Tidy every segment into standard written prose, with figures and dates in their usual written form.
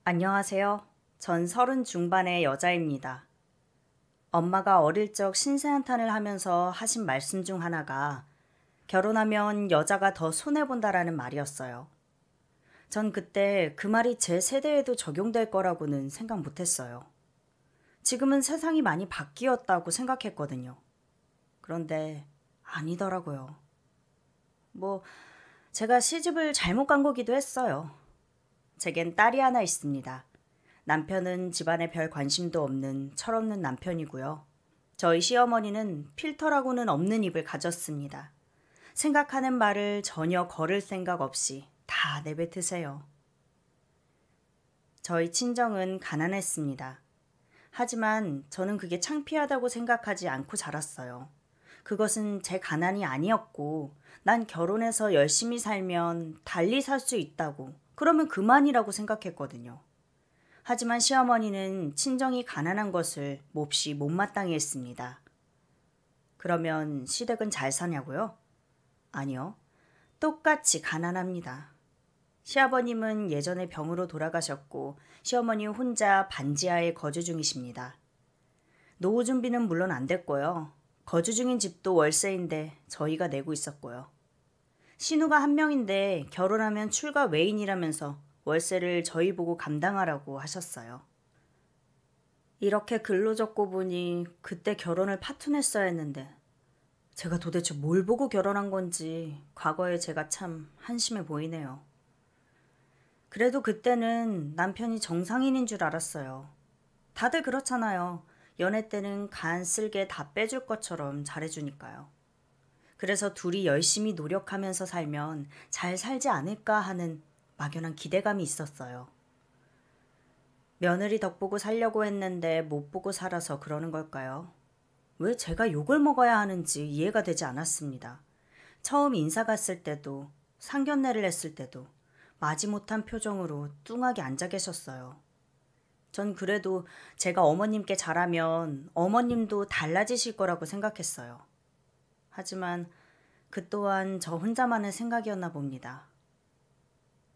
안녕하세요. 전 30 중반의 여자입니다. 엄마가 어릴 적 신세한탄을 하면서 하신 말씀 중 하나가 결혼하면 여자가 더 손해본다라는 말이었어요. 전 그때 그 말이 제 세대에도 적용될 거라고는 생각 못했어요. 지금은 세상이 많이 바뀌었다고 생각했거든요. 그런데 아니더라고요. 제가 시집을 잘못 간 거기도 했어요. 제겐 딸이 하나 있습니다. 남편은 집안에 별 관심도 없는 철없는 남편이고요. 저희 시어머니는 필터라고는 없는 입을 가졌습니다. 생각하는 말을 전혀 거를 생각 없이 다 내뱉으세요. 저희 친정은 가난했습니다. 하지만 저는 그게 창피하다고 생각하지 않고 자랐어요. 그것은 제 가난이 아니었고 난 결혼해서 열심히 살면 달리 살 수 있다고, 그러면 그만이라고 생각했거든요. 하지만 시어머니는 친정이 가난한 것을 몹시 못마땅해 했습니다. 그러면 시댁은 잘 사냐고요? 아니요. 똑같이 가난합니다. 시아버님은 예전에 병으로 돌아가셨고 시어머니 혼자 반지하에 거주 중이십니다. 노후 준비는 물론 안 됐고요. 거주 중인 집도 월세인데 저희가 내고 있었고요. 신우가 한 명인데 결혼하면 출가 외인이라면서 월세를 저희 보고 감당하라고 하셨어요. 이렇게 글로 적고 보니 그때 결혼을 파토냈어야 했는데 제가 도대체 뭘 보고 결혼한 건지 과거에 제가 참 한심해 보이네요. 그래도 그때는 남편이 정상인인 줄 알았어요. 다들 그렇잖아요. 연애 때는 간 쓸게 다 빼줄 것처럼 잘해주니까요. 그래서 둘이 열심히 노력하면서 살면 잘 살지 않을까 하는 막연한 기대감이 있었어요. 며느리 덕보고 살려고 했는데 못 보고 살아서 그러는 걸까요? 왜 제가 욕을 먹어야 하는지 이해가 되지 않았습니다. 처음 인사 갔을 때도 상견례를 했을 때도 마지못한 표정으로 뚱하게 앉아 계셨어요. 전 그래도 제가 어머님께 잘하면 어머님도 달라지실 거라고 생각했어요. 하지만 그 또한 저 혼자만의 생각이었나 봅니다.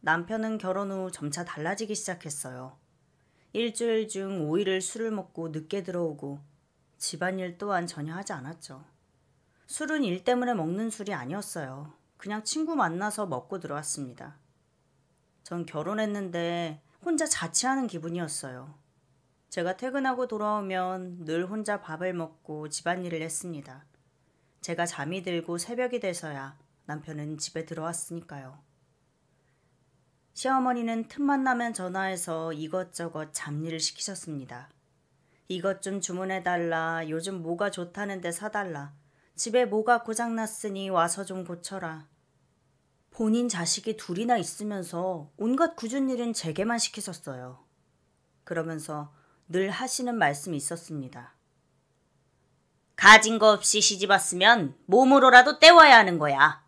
남편은 결혼 후 점차 달라지기 시작했어요. 일주일 중 5일을 술을 먹고 늦게 들어오고 집안일 또한 전혀 하지 않았죠. 술은 일 때문에 먹는 술이 아니었어요. 그냥 친구 만나서 먹고 들어왔습니다. 전 결혼했는데 혼자 자취하는 기분이었어요. 제가 퇴근하고 돌아오면 늘 혼자 밥을 먹고 집안일을 했습니다. 제가 잠이 들고 새벽이 돼서야 남편은 집에 들어왔으니까요. 시어머니는 틈만 나면 전화해서 이것저것 잡일을 시키셨습니다. 이것 좀 주문해달라, 요즘 뭐가 좋다는데 사달라, 집에 뭐가 고장났으니 와서 좀 고쳐라. 본인 자식이 둘이나 있으면서 온갖 굳은 일은 제게만 시키셨어요. 그러면서 늘 하시는 말씀이 있었습니다. 가진 거 없이 시집 왔으면 몸으로라도 때워야 하는 거야.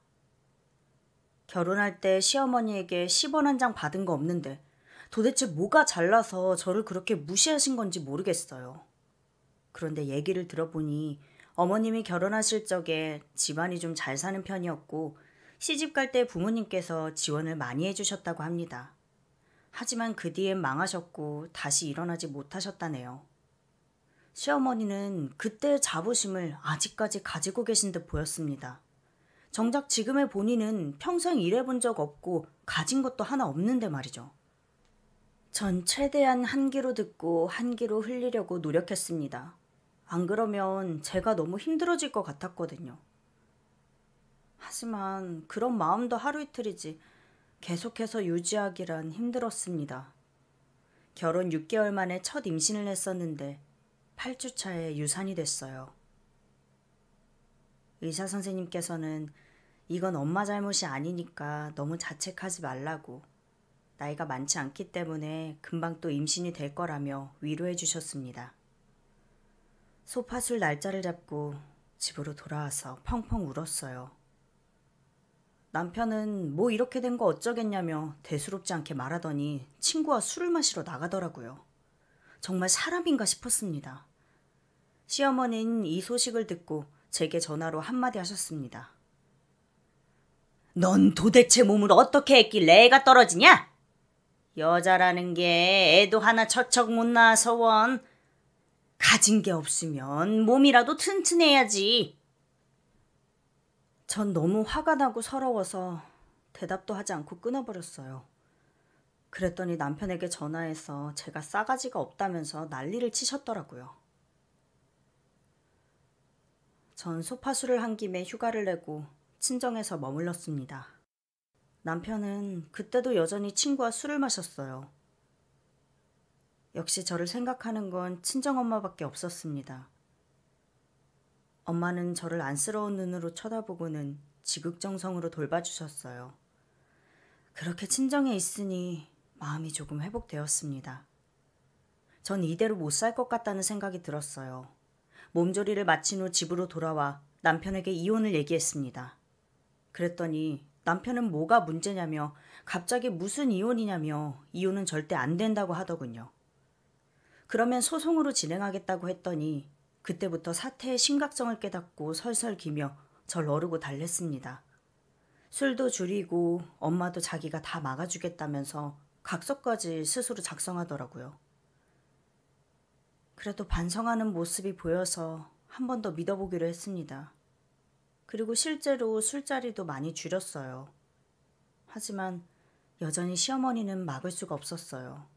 결혼할 때 시어머니에게 10원 한 장 받은 거 없는데 도대체 뭐가 잘나서 저를 그렇게 무시하신 건지 모르겠어요. 그런데 얘기를 들어보니 어머님이 결혼하실 적에 집안이 좀 잘 사는 편이었고 시집 갈 때 부모님께서 지원을 많이 해주셨다고 합니다. 하지만 그 뒤엔 망하셨고 다시 일어나지 못하셨다네요. 시어머니는 그때의 자부심을 아직까지 가지고 계신 듯 보였습니다. 정작 지금의 본인은 평생 일해본 적 없고 가진 것도 하나 없는데 말이죠. 전 최대한 한 귀로 듣고 한 귀로 흘리려고 노력했습니다. 안 그러면 제가 너무 힘들어질 것 같았거든요. 하지만 그런 마음도 하루 이틀이지 계속해서 유지하기란 힘들었습니다. 결혼 6개월 만에 첫 임신을 했었는데 8주 차에 유산이 됐어요. 의사 선생님께서는 이건 엄마 잘못이 아니니까 너무 자책하지 말라고, 나이가 많지 않기 때문에 금방 또 임신이 될 거라며 위로해 주셨습니다. 소파술 날짜를 잡고 집으로 돌아와서 펑펑 울었어요. 남편은 뭐 이렇게 된 거 어쩌겠냐며 대수롭지 않게 말하더니 친구와 술을 마시러 나가더라고요. 정말 사람인가 싶었습니다. 시어머니는 이 소식을 듣고 제게 전화로 한마디 하셨습니다. 넌 도대체 몸을 어떻게 했길래 애가 떨어지냐? 여자라는 게 애도 하나 척척 못 낳아서 원. 가진 게 없으면 몸이라도 튼튼해야지. 전 너무 화가 나고 서러워서 대답도 하지 않고 끊어버렸어요. 그랬더니 남편에게 전화해서 제가 싸가지가 없다면서 난리를 치셨더라고요. 전 소파수를 한 김에 휴가를 내고 친정에서 머물렀습니다. 남편은 그때도 여전히 친구와 술을 마셨어요. 역시 저를 생각하는 건 친정엄마밖에 없었습니다. 엄마는 저를 안쓰러운 눈으로 쳐다보고는 지극정성으로 돌봐주셨어요. 그렇게 친정에 있으니 마음이 조금 회복되었습니다. 전 이대로 못 살 것 같다는 생각이 들었어요. 몸조리를 마친 후 집으로 돌아와 남편에게 이혼을 얘기했습니다. 그랬더니 남편은 뭐가 문제냐며 갑자기 무슨 이혼이냐며 이혼은 절대 안 된다고 하더군요. 그러면 소송으로 진행하겠다고 했더니 그때부터 사태의 심각성을 깨닫고 설설 기며 절 어르고 달랬습니다. 술도 줄이고 엄마도 자기가 다 막아주겠다면서 각서까지 스스로 작성하더라고요. 그래도 반성하는 모습이 보여서 한 번 더 믿어보기로 했습니다. 그리고 실제로 술자리도 많이 줄였어요. 하지만 여전히 시어머니는 막을 수가 없었어요.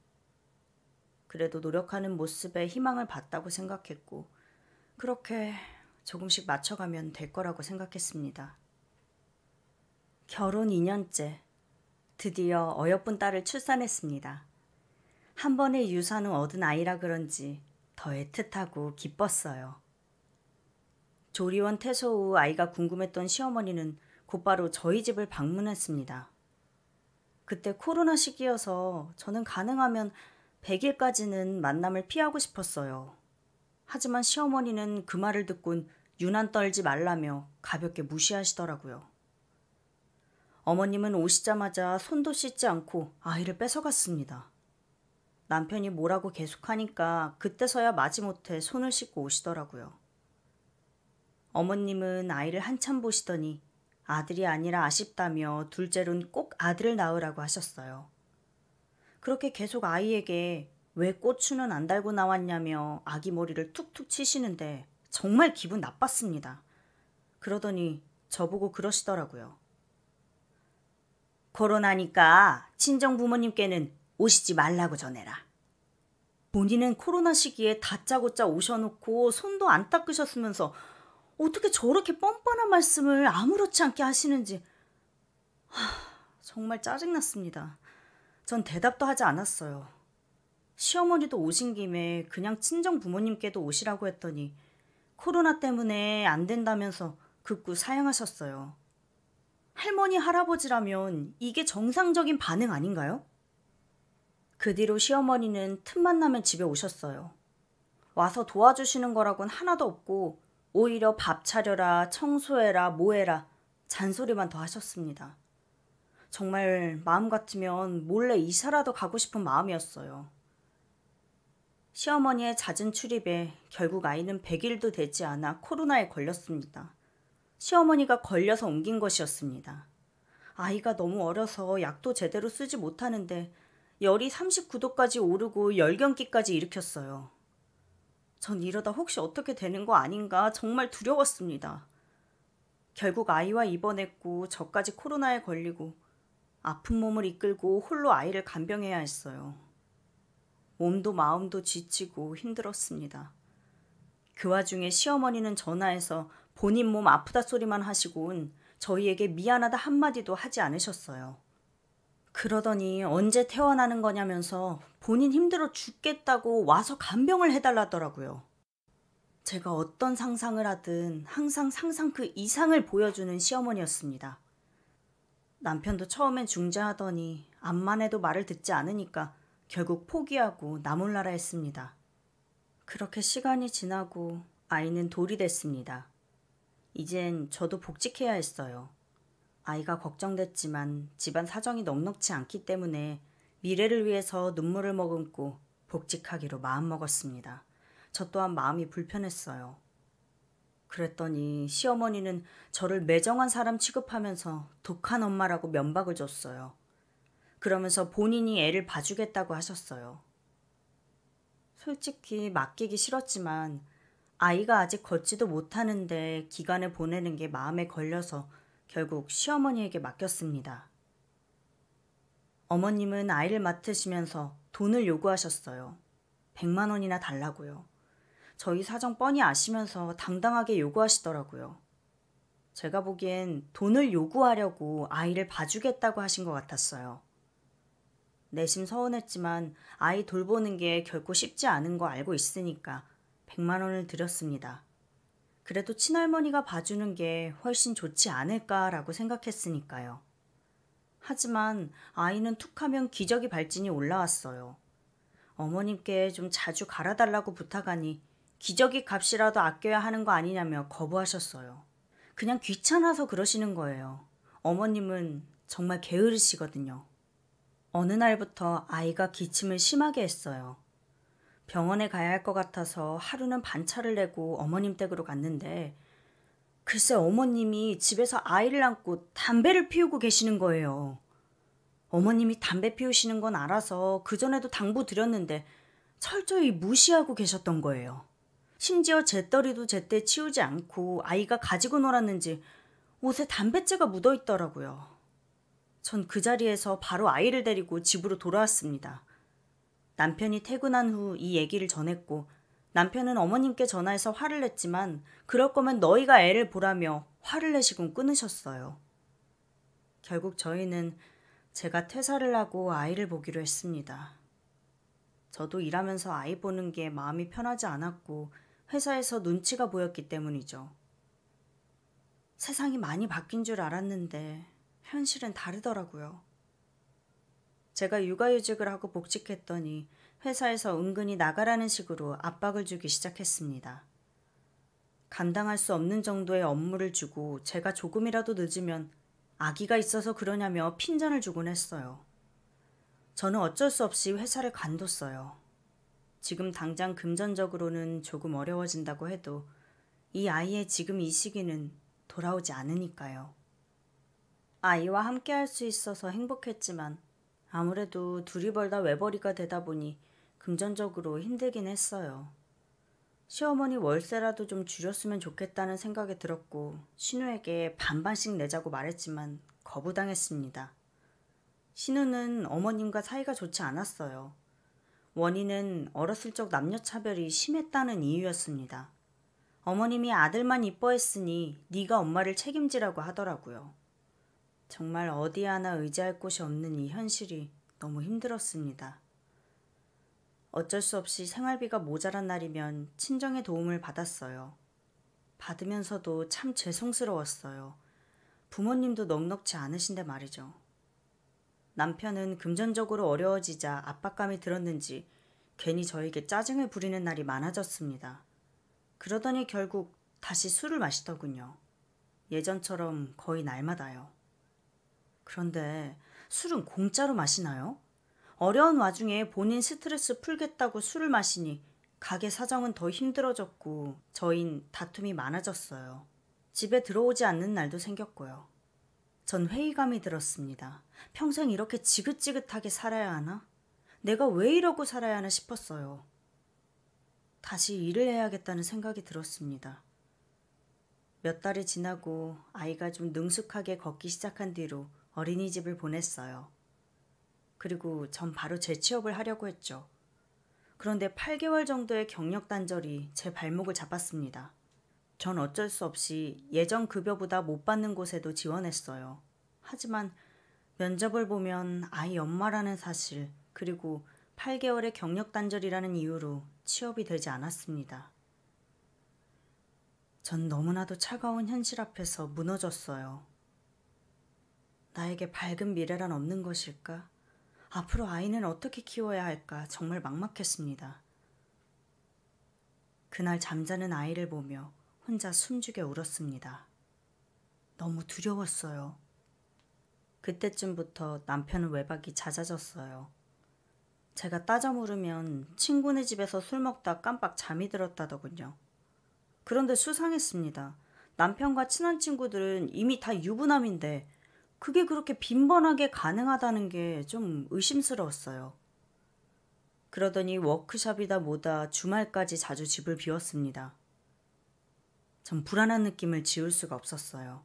그래도 노력하는 모습에 희망을 봤다고 생각했고 그렇게 조금씩 맞춰가면 될 거라고 생각했습니다. 결혼 2년째, 드디어 어여쁜 딸을 출산했습니다. 한 번의 유산 후 얻은 아이라 그런지 더 애틋하고 기뻤어요. 조리원 퇴소 후 아이가 궁금했던 시어머니는 곧바로 저희 집을 방문했습니다. 그때 코로나 시기여서 저는 가능하면 100일까지는 만남을 피하고 싶었어요. 하지만 시어머니는 그 말을 듣곤 유난 떨지 말라며 가볍게 무시하시더라고요. 어머님은 오시자마자 손도 씻지 않고 아이를 뺏어갔습니다. 남편이 뭐라고 계속하니까 그때서야 마지못해 손을 씻고 오시더라고요. 어머님은 아이를 한참 보시더니 아들이 아니라 아쉽다며 둘째로는 꼭 아들을 낳으라고 하셨어요. 그렇게 계속 아이에게 왜 고추는 안 달고 나왔냐며 아기 머리를 툭툭 치시는데 정말 기분 나빴습니다. 그러더니 저보고 그러시더라고요. 코로나니까 친정 부모님께는 오시지 말라고 전해라. 본인은 코로나 시기에 다짜고짜 오셔놓고 손도 안 닦으셨으면서 어떻게 저렇게 뻔뻔한 말씀을 아무렇지 않게 하시는지 정말 짜증났습니다. 전 대답도 하지 않았어요. 시어머니도 오신 김에 그냥 친정 부모님께도 오시라고 했더니 코로나 때문에 안 된다면서 극구 사양하셨어요. 할머니 할아버지라면 이게 정상적인 반응 아닌가요? 그 뒤로 시어머니는 틈만 나면 집에 오셨어요. 와서 도와주시는 거라곤 하나도 없고 오히려 밥 차려라, 청소해라, 뭐해라 잔소리만 더 하셨습니다. 정말 마음 같으면 몰래 이사라도 가고 싶은 마음이었어요. 시어머니의 잦은 출입에 결국 아이는 100일도 되지 않아 코로나에 걸렸습니다. 시어머니가 걸려서 옮긴 것이었습니다. 아이가 너무 어려서 약도 제대로 쓰지 못하는데 열이 39도까지 오르고 열경기까지 일으켰어요. 전 이러다 혹시 어떻게 되는 거 아닌가 정말 두려웠습니다. 결국 아이와 입원했고 저까지 코로나에 걸리고 아픈 몸을 이끌고 홀로 아이를 간병해야 했어요. 몸도 마음도 지치고 힘들었습니다. 그 와중에 시어머니는 전화해서 본인 몸 아프다 소리만 하시고는 저희에게 미안하다 한마디도 하지 않으셨어요. 그러더니 언제 퇴원하는 거냐면서 본인 힘들어 죽겠다고 와서 간병을 해달라더라고요. 제가 어떤 상상을 하든 항상 상상 그 이상을 보여주는 시어머니였습니다. 남편도 처음엔 중재하더니 암만 해도 말을 듣지 않으니까 결국 포기하고 나 몰라라 했습니다. 그렇게 시간이 지나고 아이는 돌이 됐습니다. 이젠 저도 복직해야 했어요. 아이가 걱정됐지만 집안 사정이 넉넉지 않기 때문에 미래를 위해서 눈물을 머금고 복직하기로 마음먹었습니다. 저 또한 마음이 불편했어요. 그랬더니 시어머니는 저를 매정한 사람 취급하면서 독한 엄마라고 면박을 줬어요. 그러면서 본인이 애를 봐주겠다고 하셨어요. 솔직히 맡기기 싫었지만 아이가 아직 걷지도 못하는데 기간을 보내는 게 마음에 걸려서 결국 시어머니에게 맡겼습니다. 어머님은 아이를 맡으시면서 돈을 요구하셨어요. 100만 원이나 달라고요. 저희 사정 뻔히 아시면서 당당하게 요구하시더라고요. 제가 보기엔 돈을 요구하려고 아이를 봐주겠다고 하신 것 같았어요. 내심 서운했지만 아이 돌보는 게 결코 쉽지 않은 거 알고 있으니까 100만 원을 드렸습니다. 그래도 친할머니가 봐주는 게 훨씬 좋지 않을까라고 생각했으니까요. 하지만 아이는 툭하면 기저귀 발진이 올라왔어요. 어머님께 좀 자주 갈아달라고 부탁하니 기저귀 값이라도 아껴야 하는 거 아니냐며 거부하셨어요. 그냥 귀찮아서 그러시는 거예요. 어머님은 정말 게으르시거든요. 어느 날부터 아이가 기침을 심하게 했어요. 병원에 가야 할 것 같아서 하루는 반차를 내고 어머님 댁으로 갔는데 글쎄 어머님이 집에서 아이를 안고 담배를 피우고 계시는 거예요. 어머님이 담배 피우시는 건 알아서 그전에도 당부드렸는데 철저히 무시하고 계셨던 거예요. 심지어 재떨이도 제때 치우지 않고 아이가 가지고 놀았는지 옷에 담뱃재가 묻어있더라고요. 전 그 자리에서 바로 아이를 데리고 집으로 돌아왔습니다. 남편이 퇴근한 후 이 얘기를 전했고 남편은 어머님께 전화해서 화를 냈지만 그럴 거면 너희가 애를 보라며 화를 내시곤 끊으셨어요. 결국 저희는 제가 퇴사를 하고 아이를 보기로 했습니다. 저도 일하면서 아이 보는 게 마음이 편하지 않았고 회사에서 눈치가 보였기 때문이죠. 세상이 많이 바뀐 줄 알았는데 현실은 다르더라고요. 제가 육아휴직을 하고 복직했더니 회사에서 은근히 나가라는 식으로 압박을 주기 시작했습니다. 감당할 수 없는 정도의 업무를 주고 제가 조금이라도 늦으면 아기가 있어서 그러냐며 핀잔을 주곤 했어요. 저는 어쩔 수 없이 회사를 관뒀어요. 지금 당장 금전적으로는 조금 어려워진다고 해도 이 아이의 지금 이 시기는 돌아오지 않으니까요. 아이와 함께 할 수 있어서 행복했지만 아무래도 둘이 벌다 외벌이가 되다 보니 금전적으로 힘들긴 했어요. 시어머니 월세라도 좀 줄였으면 좋겠다는 생각이 들었고 신우에게 반반씩 내자고 말했지만 거부당했습니다. 신우는 어머님과 사이가 좋지 않았어요. 원인은 어렸을 적 남녀차별이 심했다는 이유였습니다. 어머님이 아들만 이뻐했으니 네가 엄마를 책임지라고 하더라고요. 정말 어디 하나 의지할 곳이 없는 이 현실이 너무 힘들었습니다. 어쩔 수 없이 생활비가 모자란 날이면 친정의 도움을 받았어요. 받으면서도 참 죄송스러웠어요. 부모님도 넉넉지 않으신데 말이죠. 남편은 금전적으로 어려워지자 압박감이 들었는지 괜히 저에게 짜증을 부리는 날이 많아졌습니다. 그러더니 결국 다시 술을 마시더군요. 예전처럼 거의 날마다요. 그런데 술은 공짜로 마시나요? 어려운 와중에 본인 스트레스 풀겠다고 술을 마시니 가게 사정은 더 힘들어졌고 저흰 다툼이 많아졌어요. 집에 들어오지 않는 날도 생겼고요. 전 회의감이 들었습니다. 평생 이렇게 지긋지긋하게 살아야 하나? 내가 왜 이러고 살아야 하나 싶었어요. 다시 일을 해야겠다는 생각이 들었습니다. 몇 달이 지나고 아이가 좀 능숙하게 걷기 시작한 뒤로 어린이집을 보냈어요. 그리고 전 바로 재취업을 하려고 했죠. 그런데 8개월 정도의 경력 단절이 제 발목을 잡았습니다. 전 어쩔 수 없이 예전 급여보다 못 받는 곳에도 지원했어요. 하지만 면접을 보면 아이 엄마라는 사실 그리고 8개월의 경력 단절이라는 이유로 취업이 되지 않았습니다. 전 너무나도 차가운 현실 앞에서 무너졌어요. 나에게 밝은 미래란 없는 것일까? 앞으로 아이는 어떻게 키워야 할까 정말 막막했습니다. 그날 잠자는 아이를 보며 혼자 숨죽여 울었습니다. 너무 두려웠어요. 그때쯤부터 남편은 외박이 잦아졌어요. 제가 따져 물으면 친구네 집에서 술 먹다 깜빡 잠이 들었다더군요. 그런데 수상했습니다. 남편과 친한 친구들은 이미 다 유부남인데 그게 그렇게 빈번하게 가능하다는 게 좀 의심스러웠어요. 그러더니 워크숍이다 뭐다 주말까지 자주 집을 비웠습니다. 전 불안한 느낌을 지울 수가 없었어요.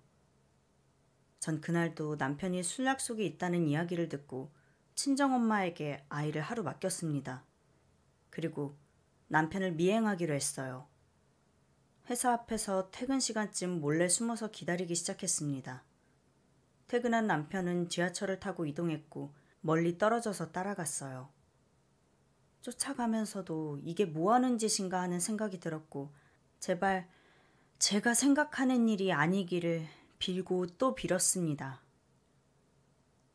전 그날도 남편이 술 약속이 있다는 이야기를 듣고 친정엄마에게 아이를 하루 맡겼습니다. 그리고 남편을 미행하기로 했어요. 회사 앞에서 퇴근 시간쯤 몰래 숨어서 기다리기 시작했습니다. 퇴근한 남편은 지하철을 타고 이동했고 멀리 떨어져서 따라갔어요. 쫓아가면서도 이게 뭐 하는 짓인가 하는 생각이 들었고 제발 제가 생각하는 일이 아니기를 빌고 또 빌었습니다.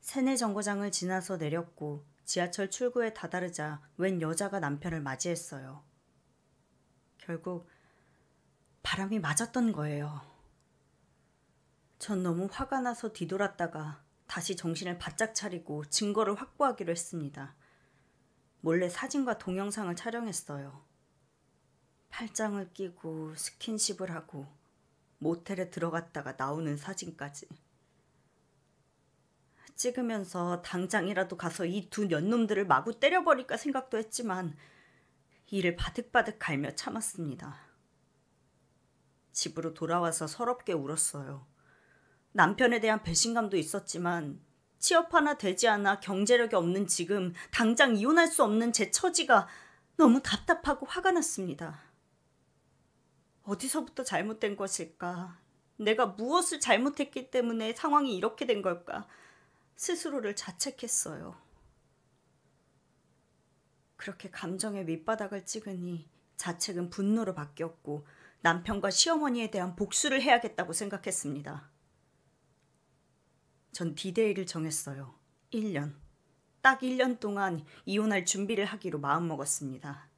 세내 정거장을 지나서 내렸고 지하철 출구에 다다르자 웬 여자가 남편을 맞이했어요. 결국 바람이 맞았던 거예요. 전 너무 화가 나서 뒤돌았다가 다시 정신을 바짝 차리고 증거를 확보하기로 했습니다. 몰래 사진과 동영상을 촬영했어요. 팔짱을 끼고 스킨십을 하고 모텔에 들어갔다가 나오는 사진까지. 찍으면서 당장이라도 가서 이 두 년놈들을 마구 때려버릴까 생각도 했지만 이를 바득바득 갈며 참았습니다. 집으로 돌아와서 서럽게 울었어요. 남편에 대한 배신감도 있었지만 취업 하나 되지 않아 경제력이 없는 지금 당장 이혼할 수 없는 제 처지가 너무 답답하고 화가 났습니다. 어디서부터 잘못된 것일까? 내가 무엇을 잘못했기 때문에 상황이 이렇게 된 걸까? 스스로를 자책했어요. 그렇게 감정의 밑바닥을 찍으니 자책은 분노로 바뀌었고 남편과 시어머니에 대한 복수를 해야겠다고 생각했습니다. 전 디데이를 정했어요. 1년. 딱 1년 동안 이혼할 준비를 하기로 마음먹었습니다.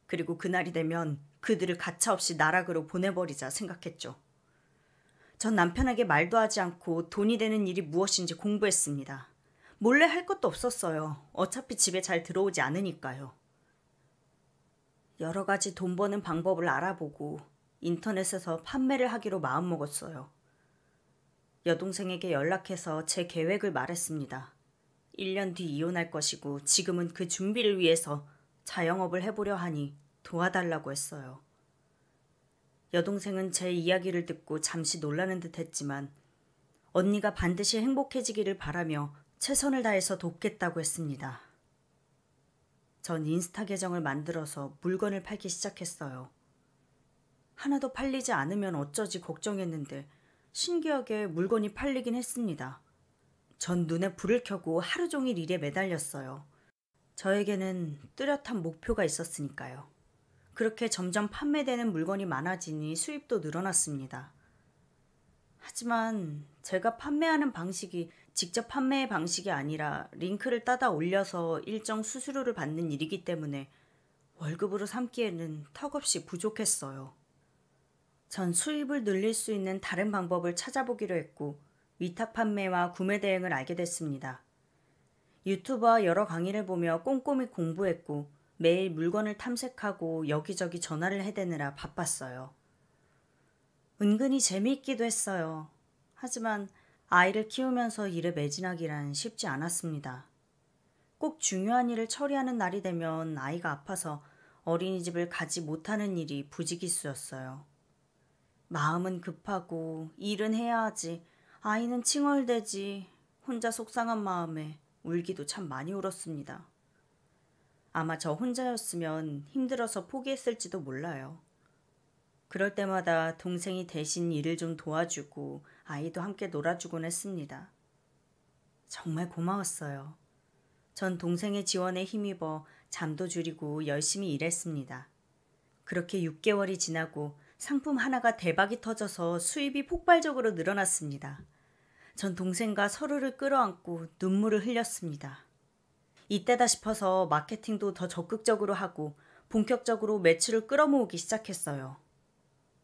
그리고 그날이 되면 그들을 가차없이 나락으로 보내버리자 생각했죠. 전 남편에게 말도 하지 않고 돈이 되는 일이 무엇인지 공부했습니다. 몰래 할 것도 없었어요. 어차피 집에 잘 들어오지 않으니까요. 여러 가지 돈 버는 방법을 알아보고 인터넷에서 판매를 하기로 마음먹었어요. 여동생에게 연락해서 제 계획을 말했습니다. 1년 뒤 이혼할 것이고 지금은 그 준비를 위해서 자영업을 해보려 하니 도와달라고 했어요. 여동생은 제 이야기를 듣고 잠시 놀라는 듯 했지만 언니가 반드시 행복해지기를 바라며 최선을 다해서 돕겠다고 했습니다. 전 인스타 계정을 만들어서 물건을 팔기 시작했어요. 하나도 팔리지 않으면 어쩌지 걱정했는데 신기하게 물건이 팔리긴 했습니다. 전 눈에 불을 켜고 하루 종일 일에 매달렸어요. 저에게는 뚜렷한 목표가 있었으니까요. 그렇게 점점 판매되는 물건이 많아지니 수입도 늘어났습니다. 하지만 제가 판매하는 방식이 직접 판매의 방식이 아니라 링크를 따다 올려서 일정 수수료를 받는 일이기 때문에 월급으로 삼기에는 턱없이 부족했어요. 전 수입을 늘릴 수 있는 다른 방법을 찾아보기로 했고 위탁 판매와 구매 대행을 알게 됐습니다. 유튜브와 여러 강의를 보며 꼼꼼히 공부했고 매일 물건을 탐색하고 여기저기 전화를 해대느라 바빴어요. 은근히 재미있기도 했어요. 하지만 아이를 키우면서 일에 매진하기란 쉽지 않았습니다. 꼭 중요한 일을 처리하는 날이 되면 아이가 아파서 어린이집을 가지 못하는 일이 부지기수였어요. 마음은 급하고 일은 해야 하지 아이는 칭얼대지 혼자 속상한 마음에 울기도 참 많이 울었습니다. 아마 저 혼자였으면 힘들어서 포기했을지도 몰라요. 그럴 때마다 동생이 대신 일을 좀 도와주고 아이도 함께 놀아주곤 했습니다. 정말 고마웠어요. 전 동생의 지원에 힘입어 잠도 줄이고 열심히 일했습니다. 그렇게 6개월이 지나고 상품 하나가 대박이 터져서 수입이 폭발적으로 늘어났습니다. 전 동생과 서로를 끌어안고 눈물을 흘렸습니다. 이때다 싶어서 마케팅도 더 적극적으로 하고 본격적으로 매출을 끌어모으기 시작했어요.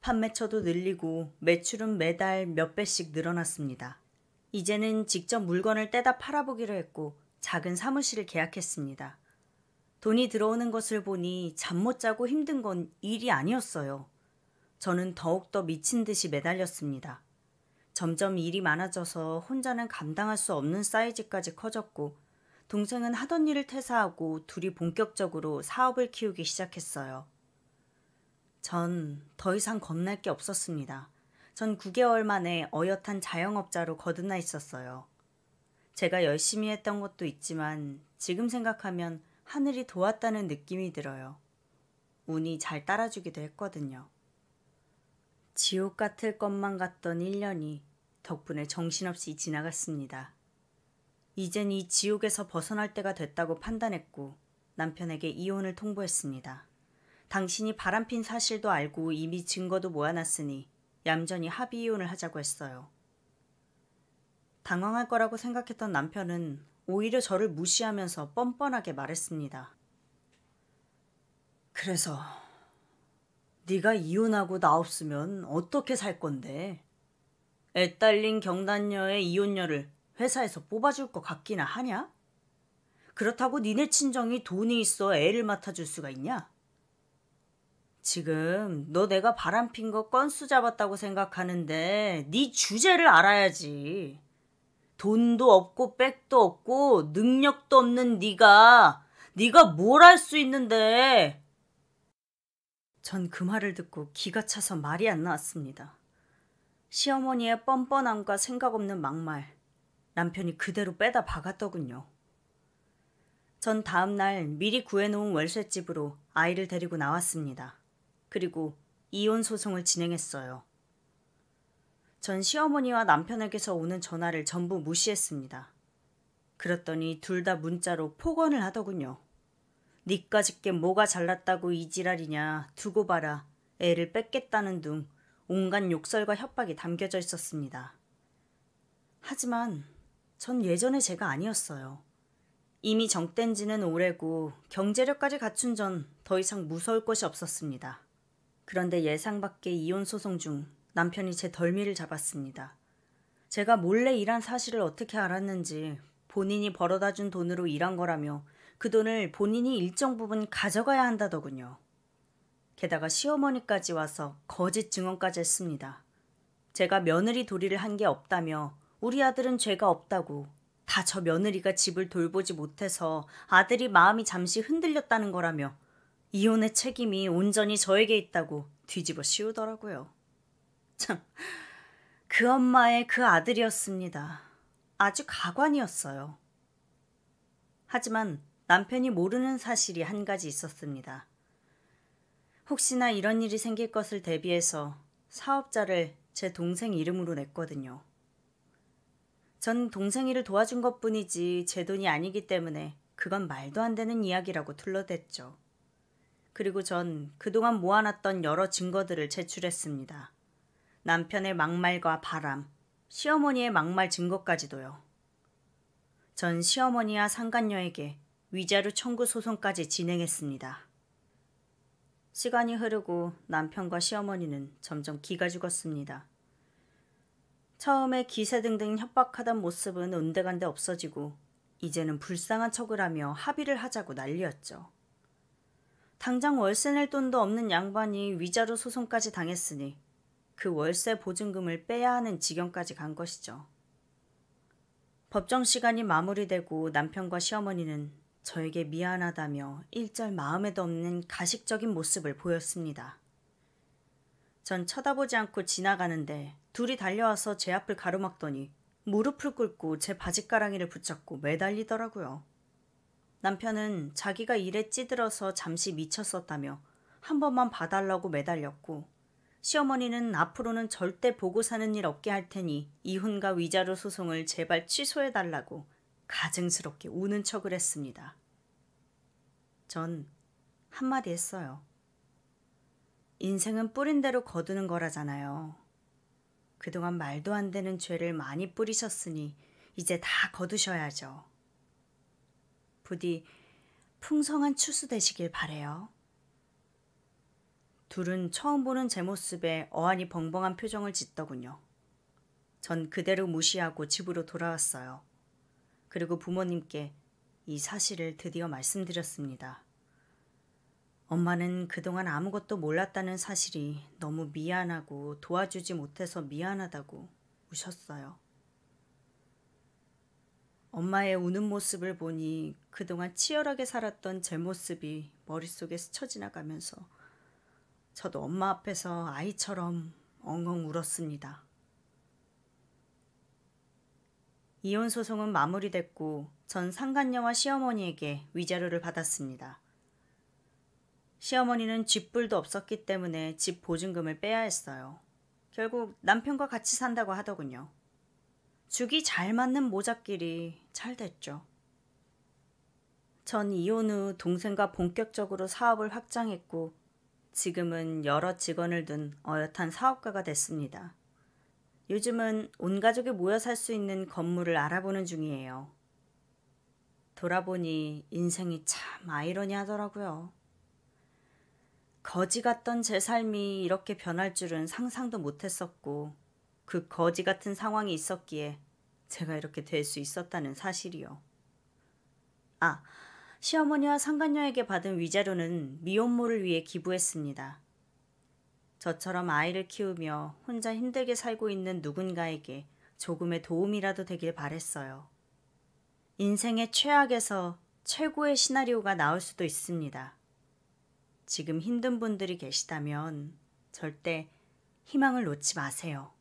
판매처도 늘리고 매출은 매달 몇 배씩 늘어났습니다. 이제는 직접 물건을 떼다 팔아보기로 했고 작은 사무실을 계약했습니다. 돈이 들어오는 것을 보니 잠 못 자고 힘든 건 일이 아니었어요. 저는 더욱더 미친 듯이 매달렸습니다. 점점 일이 많아져서 혼자는 감당할 수 없는 사이즈까지 커졌고 동생은 하던 일을 퇴사하고 둘이 본격적으로 사업을 키우기 시작했어요. 전 더 이상 겁날 게 없었습니다. 전 9개월 만에 어엿한 자영업자로 거듭나 있었어요. 제가 열심히 했던 것도 있지만 지금 생각하면 하늘이 도왔다는 느낌이 들어요. 운이 잘 따라주기도 했거든요. 지옥 같을 것만 같던 1년이 덕분에 정신없이 지나갔습니다. 이젠 이 지옥에서 벗어날 때가 됐다고 판단했고 남편에게 이혼을 통보했습니다. 당신이 바람핀 사실도 알고 이미 증거도 모아놨으니 얌전히 합의 이혼을 하자고 했어요. 당황할 거라고 생각했던 남편은 오히려 저를 무시하면서 뻔뻔하게 말했습니다. 그래서 네가 이혼하고 나 없으면 어떻게 살 건데? 애 딸린 경단녀의 이혼녀를 회사에서 뽑아줄 것 같기나 하냐? 그렇다고 니네 친정이 돈이 있어 애를 맡아줄 수가 있냐? 지금 너 내가 바람핀 거 건수 잡았다고 생각하는데 네 주제를 알아야지. 돈도 없고 백도 없고 능력도 없는 네가 뭘 할 수 있는데. 전 그 말을 듣고 기가 차서 말이 안 나왔습니다. 시어머니의 뻔뻔함과 생각 없는 막말, 남편이 그대로 빼다 박았더군요. 전 다음 날 미리 구해놓은 월세집으로 아이를 데리고 나왔습니다. 그리고 이혼 소송을 진행했어요. 전 시어머니와 남편에게서 오는 전화를 전부 무시했습니다. 그랬더니 둘 다 문자로 폭언을 하더군요. 니까짓 게 뭐가 잘났다고 이 지랄이냐, 두고 봐라, 애를 뺏겠다는 둥 온갖 욕설과 협박이 담겨져 있었습니다. 하지만 전 예전의 제가 아니었어요. 이미 정뗀 지는 오래고 경제력까지 갖춘 전 더 이상 무서울 것이 없었습니다. 그런데 예상 밖의 이혼 소송 중 남편이 제 덜미를 잡았습니다. 제가 몰래 일한 사실을 어떻게 알았는지 본인이 벌어다 준 돈으로 일한 거라며 그 돈을 본인이 일정 부분 가져가야 한다더군요. 게다가 시어머니까지 와서 거짓 증언까지 했습니다. 제가 며느리 도리를 한 게 없다며 우리 아들은 죄가 없다고, 다 저 며느리가 집을 돌보지 못해서 아들이 마음이 잠시 흔들렸다는 거라며 이혼의 책임이 온전히 저에게 있다고 뒤집어 씌우더라고요. 참, 그 엄마의 그 아들이었습니다. 아주 가관이었어요. 하지만 남편이 모르는 사실이 한 가지 있었습니다. 혹시나 이런 일이 생길 것을 대비해서 사업자를 제 동생 이름으로 냈거든요. 전 동생 일을 도와준 것뿐이지 제 돈이 아니기 때문에 그건 말도 안 되는 이야기라고 둘러댔죠. 그리고 전 그동안 모아놨던 여러 증거들을 제출했습니다. 남편의 막말과 바람, 시어머니의 막말 증거까지도요. 전 시어머니와 상간녀에게 위자료 청구 소송까지 진행했습니다. 시간이 흐르고 남편과 시어머니는 점점 기가 죽었습니다. 처음에 기세등등 협박하던 모습은 온데간데 없어지고 이제는 불쌍한 척을 하며 합의를 하자고 난리였죠. 당장 월세 낼 돈도 없는 양반이 위자료 소송까지 당했으니 그 월세 보증금을 빼야 하는 지경까지 간 것이죠. 법정 시간이 마무리되고 남편과 시어머니는 저에게 미안하다며 일절 마음에도 없는 가식적인 모습을 보였습니다. 전 쳐다보지 않고 지나가는데 둘이 달려와서 제 앞을 가로막더니 무릎을 꿇고 제 바짓가랑이를 붙잡고 매달리더라고요. 남편은 자기가 일에 찌들어서 잠시 미쳤었다며 한 번만 봐달라고 매달렸고, 시어머니는 앞으로는 절대 보고 사는 일 없게 할 테니 이혼과 위자료 소송을 제발 취소해달라고 가증스럽게 우는 척을 했습니다. 전 한마디 했어요. 인생은 뿌린 대로 거두는 거라잖아요. 그동안 말도 안 되는 죄를 많이 뿌리셨으니 이제 다 거두셔야죠. 부디 풍성한 추수 되시길 바래요. 둘은 처음 보는 제 모습에 어안이 벙벙한 표정을 짓더군요. 전 그대로 무시하고 집으로 돌아왔어요. 그리고 부모님께 이 사실을 드디어 말씀드렸습니다. 엄마는 그동안 아무것도 몰랐다는 사실이 너무 미안하고 도와주지 못해서 미안하다고 우셨어요. 엄마의 우는 모습을 보니 그동안 치열하게 살았던 제 모습이 머릿속에 스쳐 지나가면서 저도 엄마 앞에서 아이처럼 엉엉 울었습니다. 이혼 소송은 마무리됐고 전 상간녀와 시어머니에게 위자료를 받았습니다. 시어머니는 쥐뿔도 없었기 때문에 집 보증금을 빼야 했어요. 결국 남편과 같이 산다고 하더군요. 죽이 잘 맞는 모잡길이 잘 됐죠. 전 이혼 후 동생과 본격적으로 사업을 확장했고 지금은 여러 직원을 둔 어엿한 사업가가 됐습니다. 요즘은 온 가족이 모여 살 수 있는 건물을 알아보는 중이에요. 돌아보니 인생이 참 아이러니하더라고요. 거지 같던 제 삶이 이렇게 변할 줄은 상상도 못했었고 그 거지 같은 상황이 있었기에 제가 이렇게 될 수 있었다는 사실이요. 시어머니와 상간녀에게 받은 위자료는 미혼모를 위해 기부했습니다. 저처럼 아이를 키우며 혼자 힘들게 살고 있는 누군가에게 조금의 도움이라도 되길 바랬어요. 인생의 최악에서 최고의 시나리오가 나올 수도 있습니다. 지금 힘든 분들이 계시다면 절대 희망을 놓지 마세요.